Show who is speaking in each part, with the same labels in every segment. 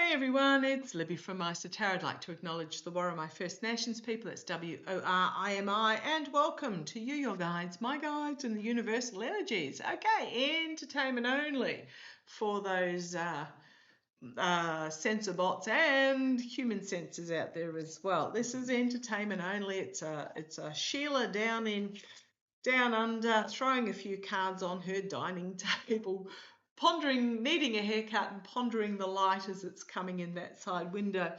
Speaker 1: Hey everyone, it's Libby from maighstirtarot. I'd like to acknowledge the Worimi First Nations people. It's WORIMI, and welcome to you, your guides, my guides, and the universal energies. Okay, entertainment only for those sensor bots and human sensors out there as well. This is entertainment only. It's a Sheila down under, throwing a few cards on her dining table, pondering, needing a haircut and pondering the light as it's coming in that side window.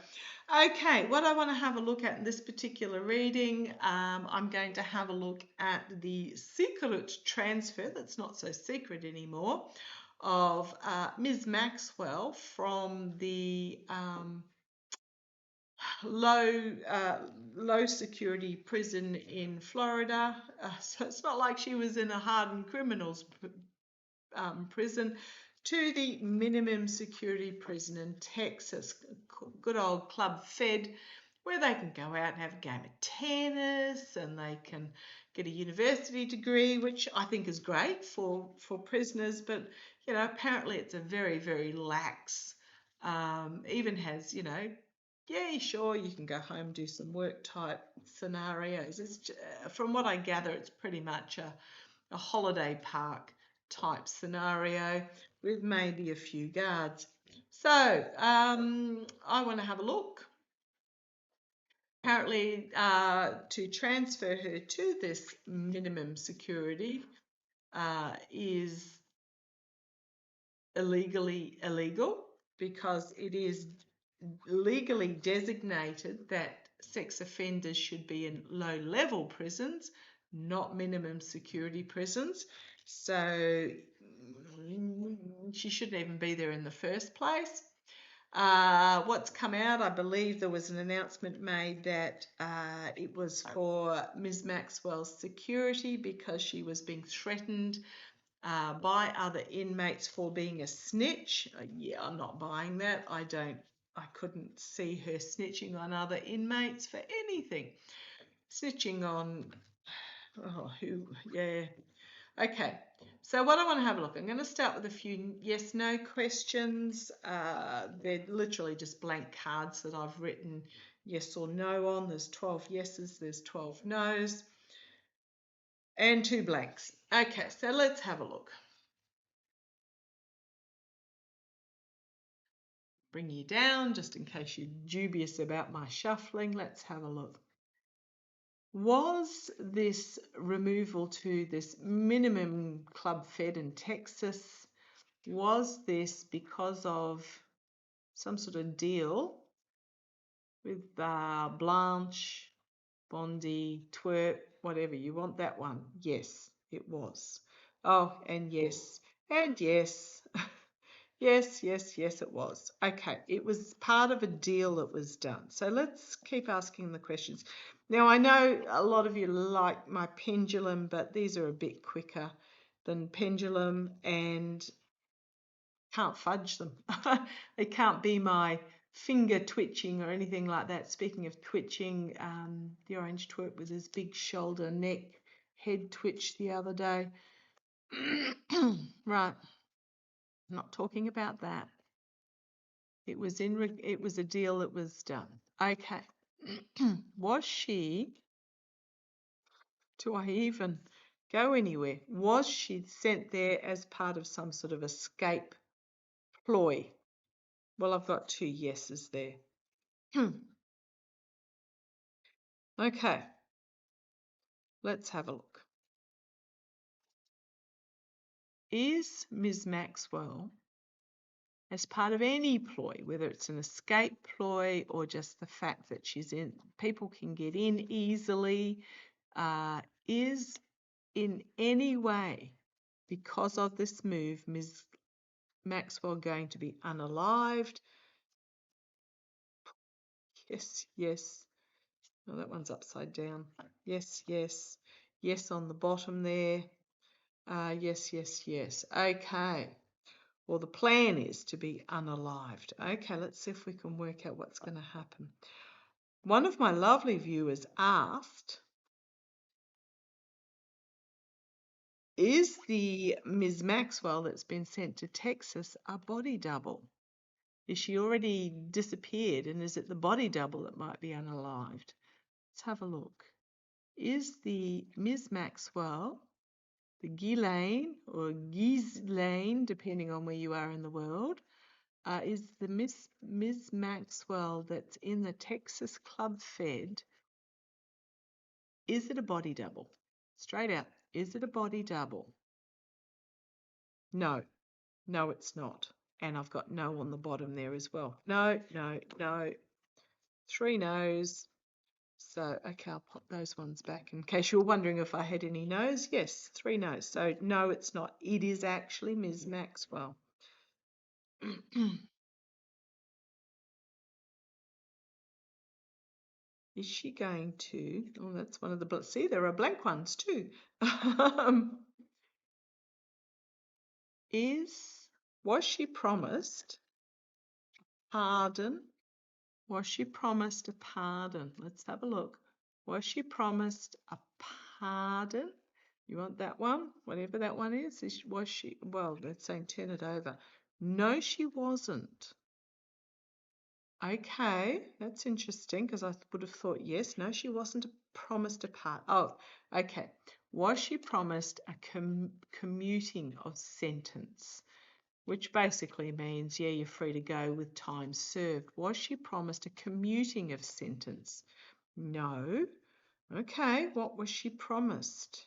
Speaker 1: Okay, what I want to have a look at in this particular reading, I'm going to have a look at the secret transfer that's not so secret anymore of Ms. Maxwell from the low security prison in Florida. So it's not like she was in a hardened criminals prison, to the minimum security prison in Texas, good old Club Fed, where they can go out and have a game of tennis and they can get a university degree, which I think is great for prisoners. But you know, apparently it's a very, very lax, even has, you know, yeah, sure, you can go home, do some work type scenarios. From what I gather, it's pretty much a holiday park type scenario with maybe a few guards. So I want to have a look. Apparently, to transfer her to this minimum security is illegal, because it is legally designated that sex offenders should be in low-level prisons, not minimum security prisons. So she shouldn't even be there in the first place. What's come out, I believe there was an announcement made that it was for Ms. Maxwell's security because she was being threatened by other inmates for being a snitch. Yeah, I'm not buying that. I couldn't see her snitching on other inmates for anything. Snitching on, yeah. Okay, so what I want to have a look, I'm going to start with a few yes-no questions. They're literally just blank cards that I've written yes or no on. There's 12 yeses, there's 12 no's, and 2 blanks. Okay, so let's have a look. Bring you down just in case you're dubious about my shuffling. Let's have a look. Was this removal to this minimum Club Fed in Texas, was this because of some sort of deal with Blanche, Bondi, Twerp, whatever you want that one? Yes, it was. Oh, and yes, and yes. Yes, it was. Okay, it was part of a deal that was done. So let's keep asking the questions. Now, I know a lot of you like my pendulum, but these are a bit quicker than pendulum and can't fudge them. They can't be my finger twitching or anything like that. Speaking of twitching, the orange twerp with his big shoulder, neck, head twitch the other day. Right. I'm not talking about that. It was a deal that was done. Okay. Was she, do I even go anywhere? Was she sent there as part of some sort of escape ploy? Well, I've got 2 yeses there. Okay. Let's have a look. Is Ms. Maxwell, as part of any ploy, whether it's an escape ploy or just the fact that people can get in easily, is in any way, because of this move, Ms. Maxwell going to be unalived? Yes. Oh, that one's upside down. Yes. Yes on the bottom there. Yes. Okay. Well, the plan is to be unalived. Okay, let's see if we can work out what's going to happen. One of my lovely viewers asked, is the Ms. Maxwell that's been sent to Texas a body double? Is she already disappeared, and is it the body double that might be unalived? Let's have a look. Is the Ms. Maxwell, the Ghislaine or Ghislaine, depending on where you are in the world, is the Ms. Maxwell that's in the Texas Club Fed, is it a body double? Straight out, is it a body double? No, no, it's not. And I've got no on the bottom there as well. No, no, no. 3 no's. So, okay, I'll pop those ones back in case you're wondering if I had any no's. Yes, 3 no's. So, no, it's not. It is actually Ms. Maxwell. Is she going to? Oh, that's one of the. See, there are blank ones too. Was she promised pardon? Was she promised a pardon? Let's have a look. Was she promised a pardon? You want that one? Whatever that one is? Was she? Well, that's saying turn it over. No, she wasn't. Okay, that's interesting because I would have thought yes. No, she wasn't promised a pardon. Oh, okay. Was she promised a commuting of sentence? Which basically means, yeah, you're free to go with time served. Was she promised a commuting of sentence? No. Okay, what was she promised?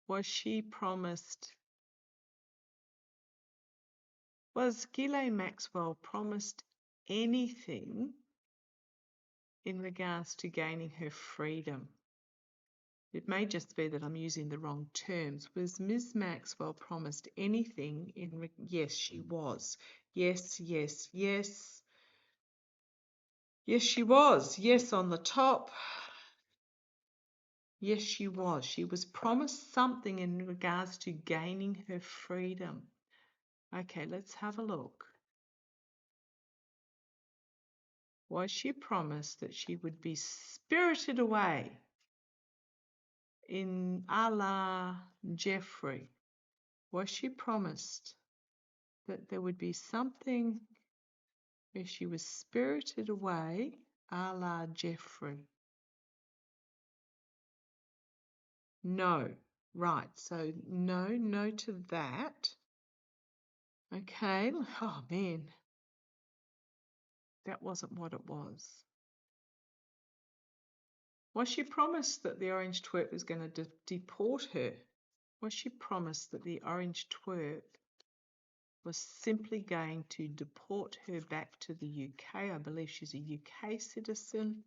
Speaker 1: Was she promised? Was Ghislaine Maxwell promised anything in regards to gaining her freedom? It may just be that I'm using the wrong terms. Was Ms. Maxwell promised anything yes, she was. Yes, yes, yes. Yes, she was. Yes, on the top. Yes, she was. She was promised something in regards to gaining her freedom. Okay, let's have a look. Was she promised that she would be spirited away in a la Jeffrey? Was she promised that there would be something where she was spirited away a la Jeffrey? No. Right, so no to that. Okay, oh man, that wasn't what it was. Was she promised that the orange twerp was going to deport her? Was she promised that the orange twerp was simply going to deport her back to the UK? I believe she's a UK citizen.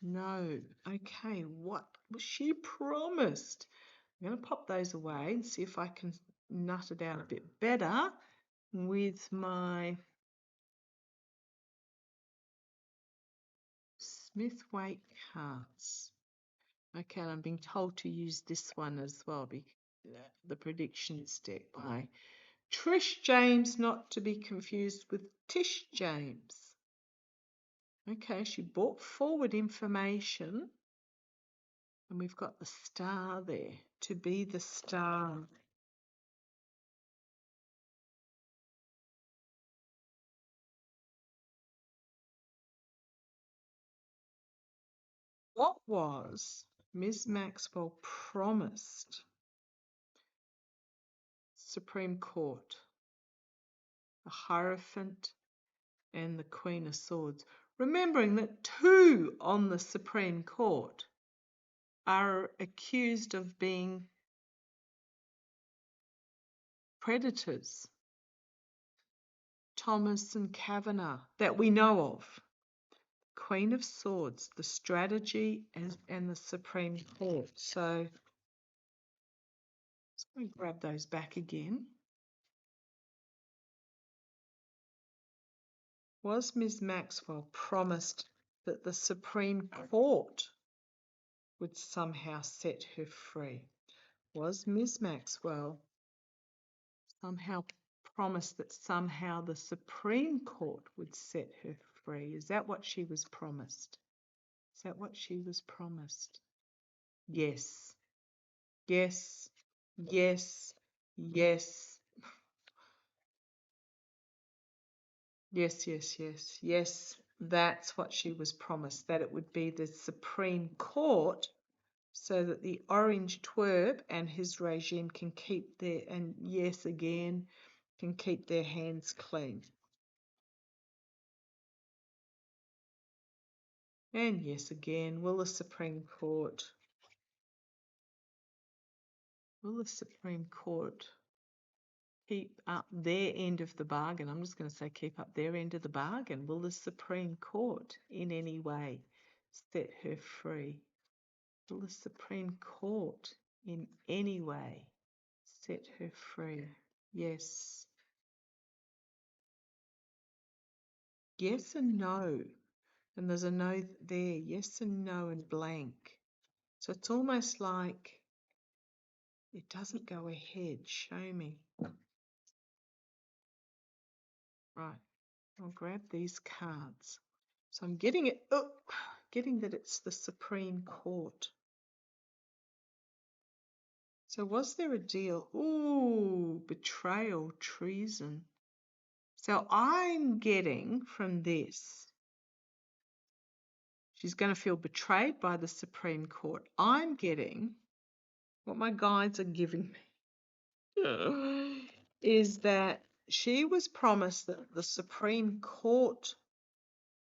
Speaker 1: No. Okay, what was she promised? I'm going to pop those away and see if I can nut it out a bit better with my Smith-Waite cards. Okay, I'm being told to use this one as well, the predictions deck by Trish James, not to be confused with Tish James. Okay, she brought forward information, and we've got the star there, to be the star. What was Ms. Maxwell promised? Supreme Court, the Hierophant, and the Queen of Swords. Remembering that 2 on the Supreme Court are accused of being predators, Thomas and Kavanagh, that we know of. Queen of Swords, the strategy, and the Supreme Court. So let's go and grab those back again. Was Ms. Maxwell promised that the Supreme Court would somehow set her free? Was Ms. Maxwell somehow promised that somehow the Supreme Court would set her free? Is that what she was promised? Is that what she was promised? Yes. Yes. Yes. Yes. Yes, yes, yes, yes. That's what she was promised, that it would be the Supreme Court so that the orange twerp and his regime can keep their, and yes, again, can keep their hands clean. And yes, again, will the Supreme Court keep up their end of the bargain? I'm just going to say keep up their end of the bargain. Will the Supreme Court in any way set her free? Will the Supreme Court in any way set her free? Yes. Yes and no. And there's a no there. Yes and no and blank. So it's almost like it doesn't go ahead. Show me. Right. I'll grab these cards. So I'm getting it. Oh, getting that it's the Supreme Court. So was there a deal? Ooh, betrayal, treason. So I'm getting from this, she's going to feel betrayed by the Supreme Court. I'm getting what my guides are giving me is that she was promised that the Supreme Court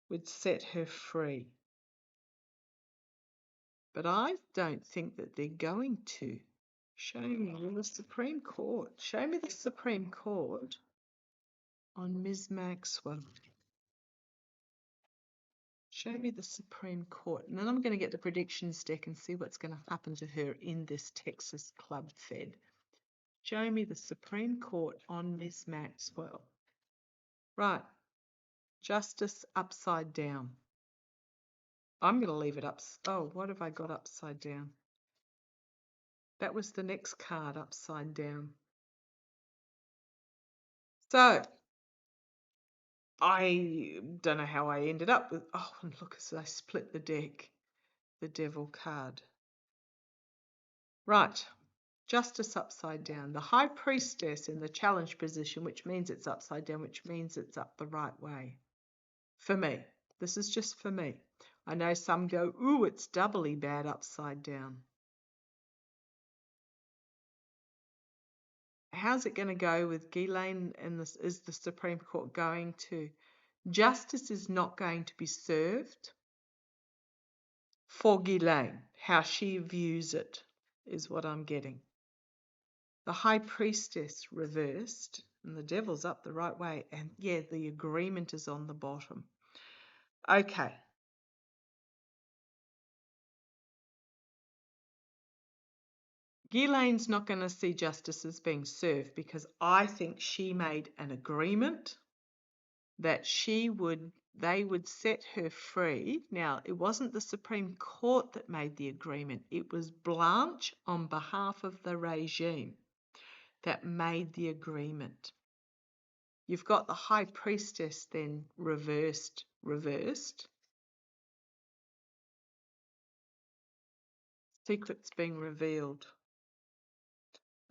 Speaker 1: would set her free. But I don't think that they're going to. Show me the Supreme Court. Show me the Supreme Court on Ms. Maxwell. Show me the Supreme Court. And then I'm going to get the predictions deck and see what's going to happen to her in this Texas Club Fed. Show me the Supreme Court on Ms. Maxwell. Right. Justice upside down. I'm going to leave it up. Oh, what have I got upside down? That was the next card upside down. So, I don't know how I ended up with, oh, and look as I split the deck, the devil card. Right, justice upside down. The high priestess in the challenge position, which means it's upside down, which means it's up the right way. For me, this is just for me. I know some go, ooh, it's doubly bad upside down. How's it going to go with Ghislaine and this? Is the Supreme Court going to? Justice is not going to be served for Ghislaine. How she views it is what I'm getting. The high priestess reversed and the devil's up the right way. And yeah, the agreement is on the bottom. Okay. Ghislaine's not going to see justice as being served because I think she made an agreement that they would set her free. Now, it wasn't the Supreme Court that made the agreement. It was Blanche on behalf of the regime that made the agreement. You've got the high priestess then reversed. Secrets being revealed.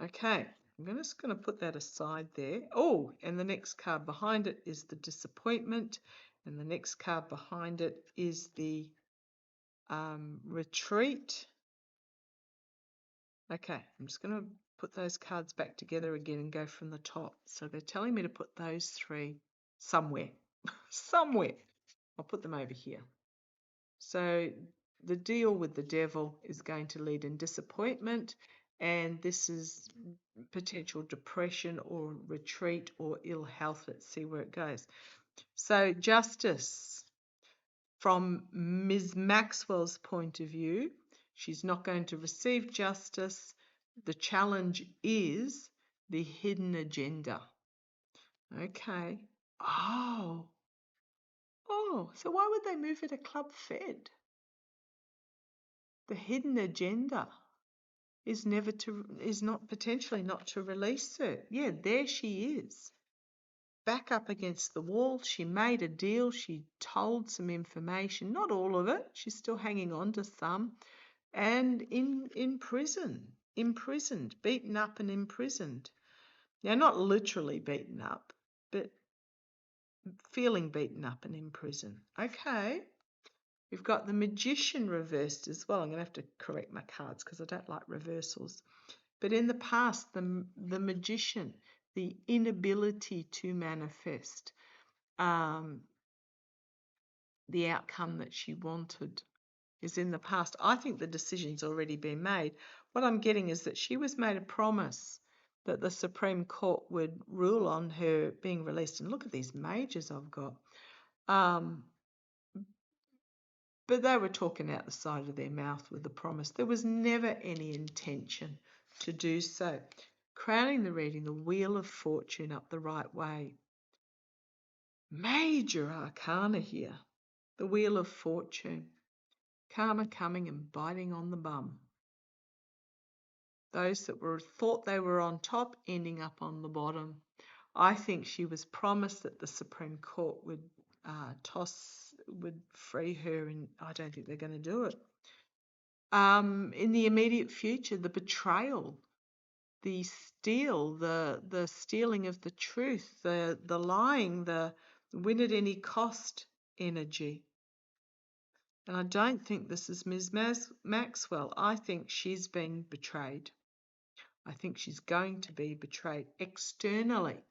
Speaker 1: Okay, I'm just going to put that aside there. Oh, and the next card behind it is the disappointment. And the next card behind it is the retreat. Okay, I'm just going to put those cards back together again and go from the top. So they're telling me to put those three somewhere. Somewhere. I'll put them over here. So the deal with the devil is going to lead in disappointment, and this is potential depression or retreat or ill health. Let's see where it goes. So justice, from Ms. Maxwell's point of view, she's not going to receive justice. The challenge is the hidden agenda. Okay. Oh, so why would they move it a club fed? The hidden agenda is potentially not to release her. Yeah, there she is. Back up against the wall. She made a deal. She told some information, not all of it. She's still hanging on to some. And in prison, imprisoned, beaten up and imprisoned. Now, not literally beaten up, but feeling beaten up and in prison. Okay. We've got the Magician reversed as well. I'm going to have to correct my cards because I don't like reversals. But in the past, the Magician, the inability to manifest the outcome that she wanted, is in the past. I think the decision's already been made. What I'm getting is that she was made a promise that the Supreme Court would rule on her being released. And look at these majors I've got. But they were talking out the side of their mouth with the promise. There was never any intention to do so. Crowning the reading, the Wheel of Fortune up the right way. Major arcana here. The Wheel of Fortune. Karma coming and biting on the bum. Those that thought they were on top ending up on the bottom. I think she was promised that the Supreme Court would free her, and I don't think they're going to do it. In the immediate future, the betrayal, the steal, the stealing of the truth, the lying, the win at any cost energy. And I don't think this is Ms. Maxwell. I think she's been betrayed. I think she's going to be betrayed externally.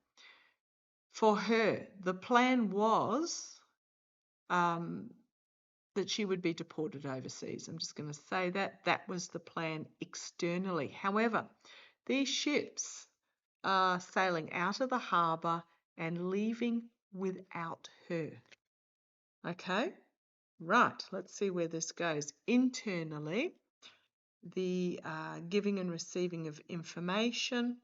Speaker 1: For her, the plan was that she would be deported overseas. I'm just going to say that. That was the plan externally. However, these ships are sailing out of the harbour and leaving without her. Okay? Right, let's see where this goes. Internally, the giving and receiving of information.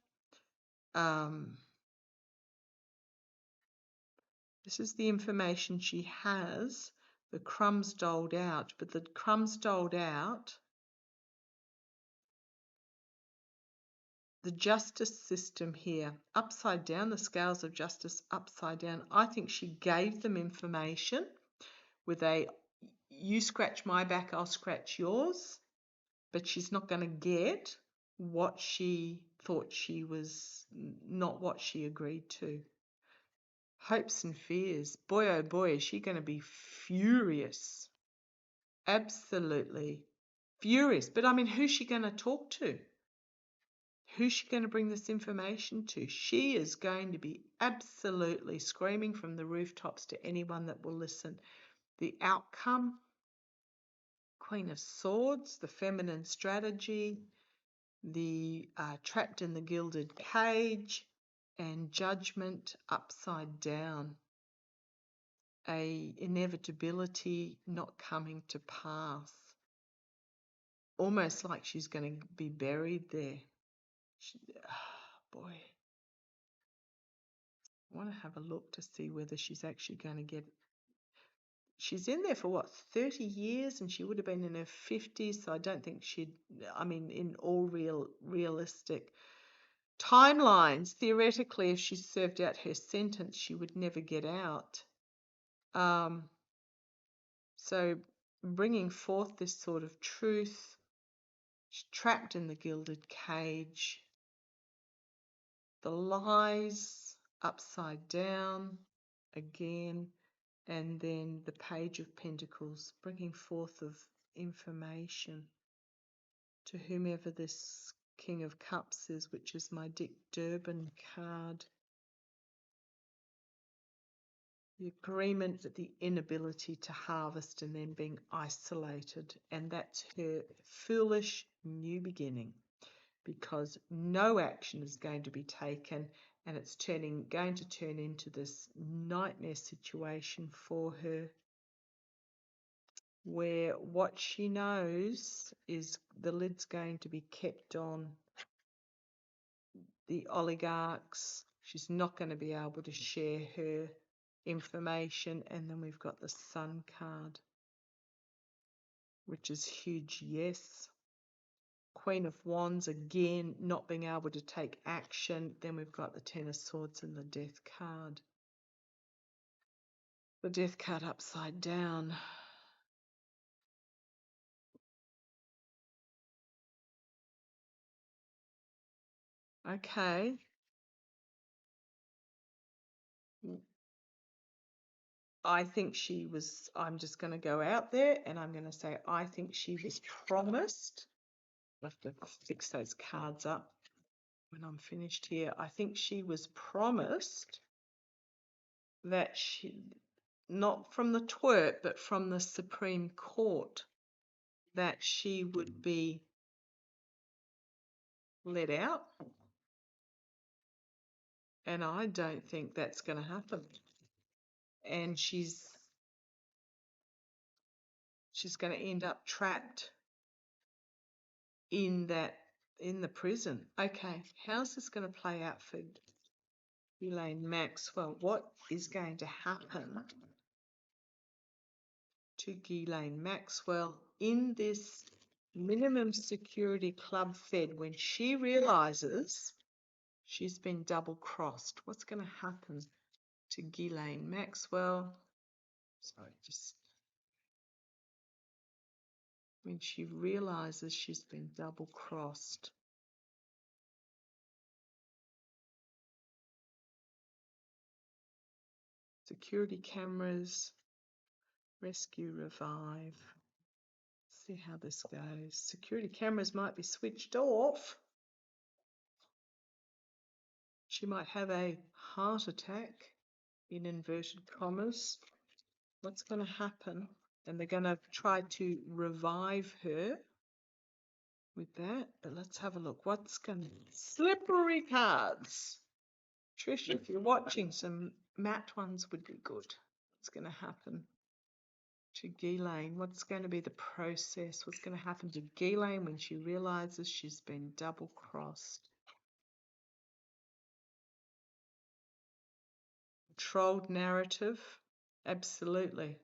Speaker 1: This is the information she has, the crumbs doled out, but the crumbs doled out, the justice system here, upside down, the scales of justice upside down. I think she gave them information with a, you scratch my back, I'll scratch yours, but she's not going to get what she thought she was, not what she agreed to. Hopes and fears. Boy, oh boy, is she going to be furious. Absolutely furious. But I mean, who's she going to talk to? Who's she going to bring this information to? She is going to be absolutely screaming from the rooftops to anyone that will listen. The outcome, Queen of Swords, the feminine strategy, the trapped in the gilded cage, and judgment upside down. A inevitability not coming to pass. Almost like she's going to be buried there. Boy. I want to have a look to see whether she's actually going to get... She's in there for what, 30 years, and she would have been in her 50s, so I don't think she'd... I mean, in all realistic timelines, theoretically, if she served out her sentence, she would never get out. So bringing forth this sort of truth, she's trapped in the gilded cage, the lies upside down again, and then the Page of Pentacles, bringing forth of information to whomever this King of Cups is, which is my Dick Durbin card. The agreement that the inability to harvest and then being isolated, and that's her foolish new beginning, because no action is going to be taken, and it's going to turn into this nightmare situation for her, where what she knows is the lid's going to be kept on the oligarchs. She's not going to be able to share her information. And then we've got the Sun card, which is huge. Yes. Queen of Wands, again, not being able to take action. Then we've got the Ten of Swords and the Death card. The Death card upside down. Okay. I think she was, I'm just going to go out there and I'm going to say, I think she was promised. I have to fix those cards up when I'm finished here. I think she was promised that she, not from the twerp, but from the Supreme Court, that she would be let out. And I don't think that's going to happen. And she's going to end up trapped in the prison. Okay, how's this going to play out for Ghislaine Maxwell? What is going to happen to Ghislaine Maxwell in this minimum security club fed when she realizes she's been double crossed? What's going to happen to Ghislaine Maxwell? Sorry, just when she realizes she's been double crossed. Security cameras, rescue, revive. See how this goes. Security cameras might be switched off. She might have a heart attack, in inverted commas. What's going to happen? And they're going to try to revive her with that. But let's have a look. What's going to... Slippery cards. Trish, if you're watching, some matte ones would be good. What's going to happen to Ghislaine? What's going to be the process? What's going to happen to Ghislaine when she realizes she's been double crossed? Controlled narrative, absolutely.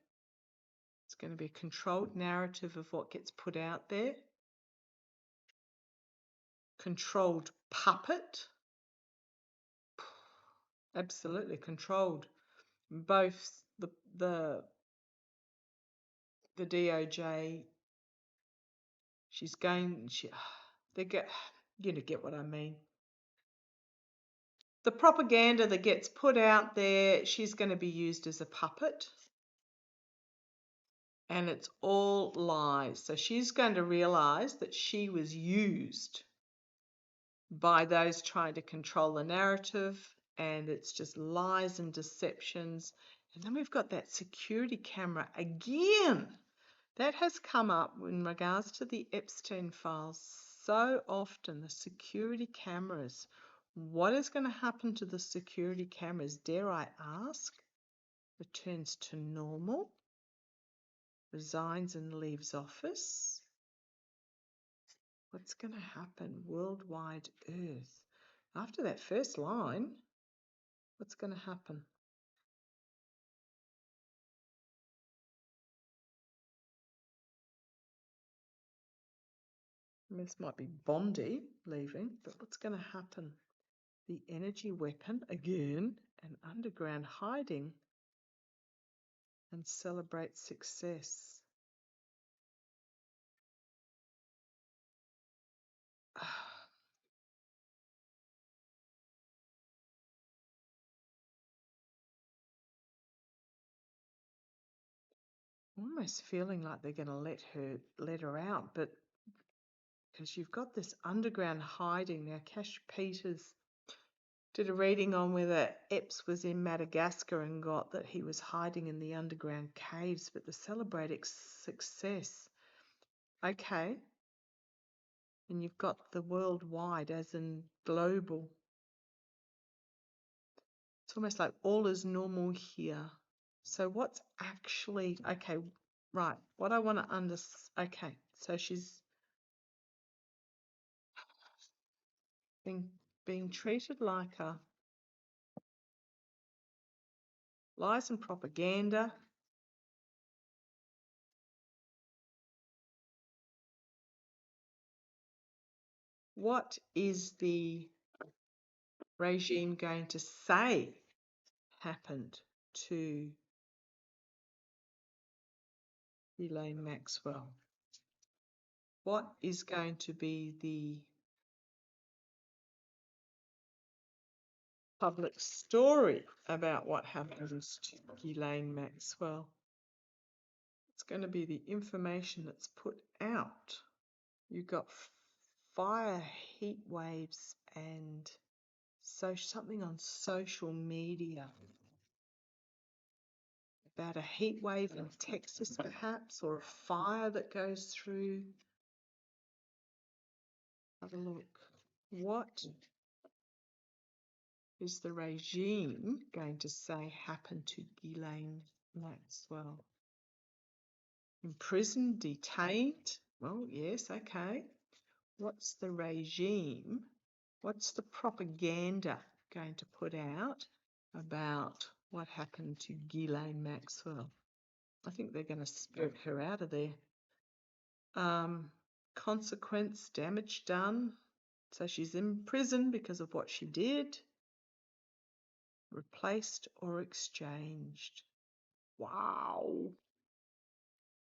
Speaker 1: It's going to be a controlled narrative of what gets put out there. Controlled puppet, absolutely controlled. Both the DOJ, they get, you know, get what I mean. The propaganda that gets put out there, she's going to be used as a puppet. And it's all lies. So she's going to realize that she was used by those trying to control the narrative, and it's just lies and deceptions. And then we've got that security camera again. That has come up in regards to the Epstein files so often, the security cameras. What is going to happen to the security cameras, dare I ask? Returns to normal, resigns and leaves office. What's going to happen? Worldwide Earth. After that first line, what's going to happen? This might be Bondi leaving, but what's going to happen? The energy weapon again, and underground hiding, and celebrate success. Almost feeling like they're going to let her out, but because you've got this underground hiding now. Cash Peters did a reading on whether Epps was in Madagascar and got that he was hiding in the underground caves, but the celebrating success. Okay. And you've got the worldwide as in global. It's almost like all is normal here. So what's actually, okay, right, what I want to understand, okay, so she's being treated like a lies and propaganda. What is the regime going to say happened to Elaine Maxwell? What is going to be the public story about what happens to Ghislaine Maxwell. It's going to be the information that's put out. You've got fire, heat waves, and so something on social media about a heat wave in Texas, perhaps, or a fire that goes through. Have a look. What is the regime going to say happened to Ghislaine Maxwell? Imprisoned, detained? Well, yes, okay. What's the regime? What's the propaganda going to put out about what happened to Ghislaine Maxwell? I think they're going to spirit her out of there. Consequence, damage done. So she's in prison because of what she did. Replaced or exchanged. Wow.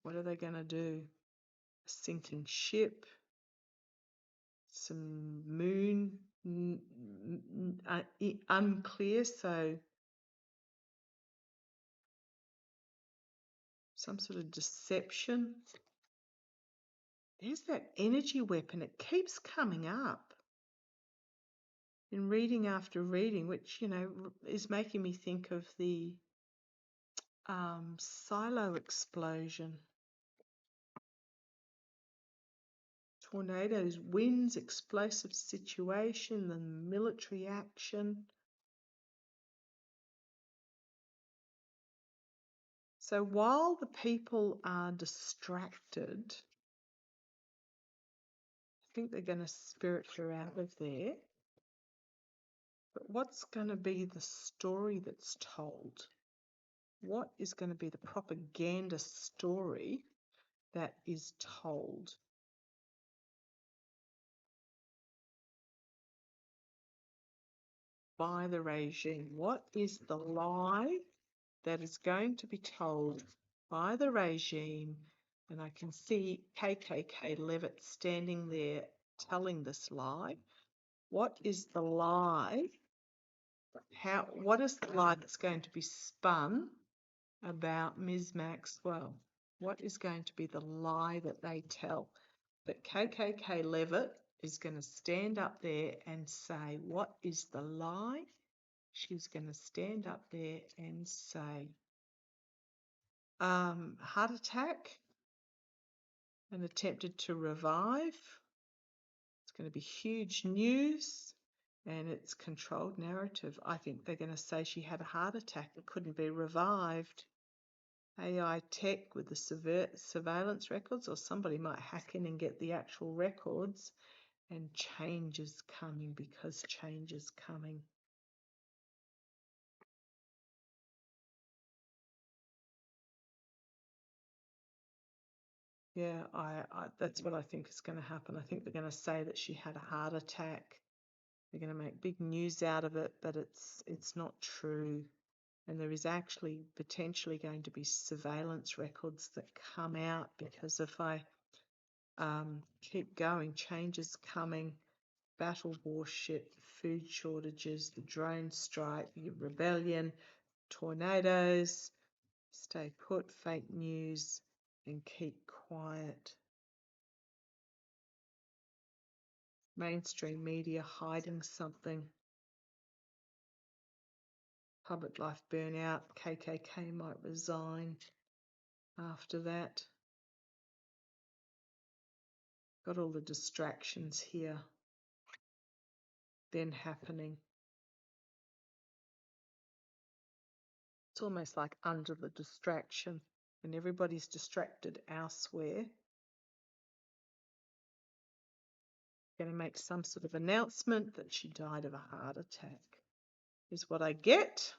Speaker 1: What are they going to do? A sinking ship? Some moon? Unclear, so some sort of deception. There's that energy weapon. It keeps coming up in reading after reading, which, you know, is making me think of the silo explosion. Tornadoes, winds, explosive situation, the military action. So while the people are distracted, I think they're going to spirit her out of there. But what's going to be the story that's told? What is going to be the propaganda story that is told? By the regime. What is the lie that is going to be told by the regime? And I can see KKK Levitt standing there telling this lie. What is the lie? What is the lie that's going to be spun about Ms. Maxwell? What is going to be the lie that they tell? But KKK Levitt is going to stand up there and say, what is the lie? She's going to stand up there and say, heart attack and attempted to revive. It's going to be huge news and it's controlled narrative. I think they're going to say she had a heart attack and couldn't be revived. AI tech with the surveillance records, or somebody might hack in and get the actual records, and change is coming because change is coming. Yeah, that's what I think is going to happen. I think they're going to say that she had a heart attack. They're going to make big news out of it, but it's not true. And there is actually potentially going to be surveillance records that come out, because if I keep going, change is coming. Battle warship, food shortages, the drone strike, the rebellion, tornadoes, stay put, fake news, and keep quiet. Mainstream media hiding something. Public life burnout. KKK might resign after that. Got all the distractions here then happening. It's almost like under the distraction, when everybody's distracted elsewhere. Going to make some sort of announcement that she died of a heart attack, is what I get.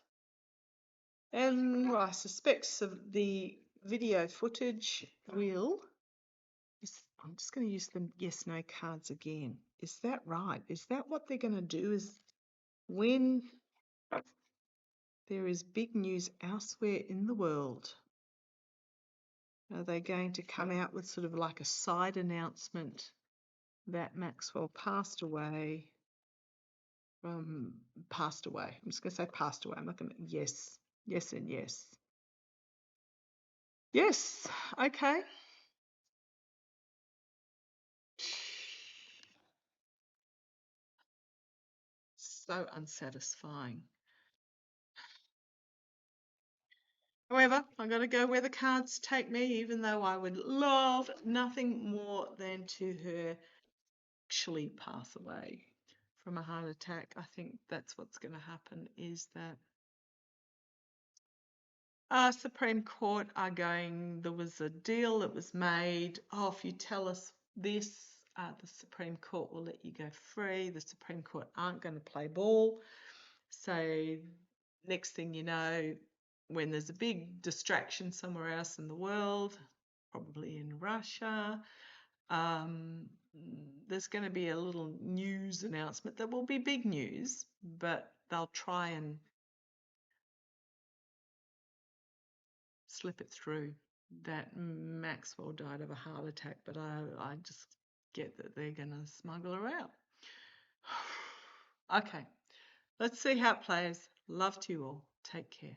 Speaker 1: And I suspect the video footage will. I'm just going to use the yes no cards again. Is that right? Is that what they're going to do? Is when there is big news elsewhere in the world, are they going to come out with sort of like a side announcement that Maxwell passed away passed away. I'm just going to say passed away. I'm not going to, yes, yes, and yes. Yes, okay. So unsatisfying. However, I'm going to go where the cards take me, even though I would love nothing more than to her actually pass away from a heart attack. I think that's what's going to happen, is that Supreme Court are going, there was a deal that was made. Oh, if you tell us this, the Supreme Court will let you go free. The Supreme Court aren't going to play ball. So next thing you know, when there's a big distraction somewhere else in the world, probably in Russia, there's going to be a little news announcement that will be big news, but they'll try and slip it through that Maxwell died of a heart attack, but I just get that they're going to smuggle her out. Okay, let's see how it plays. Love to you all. Take care.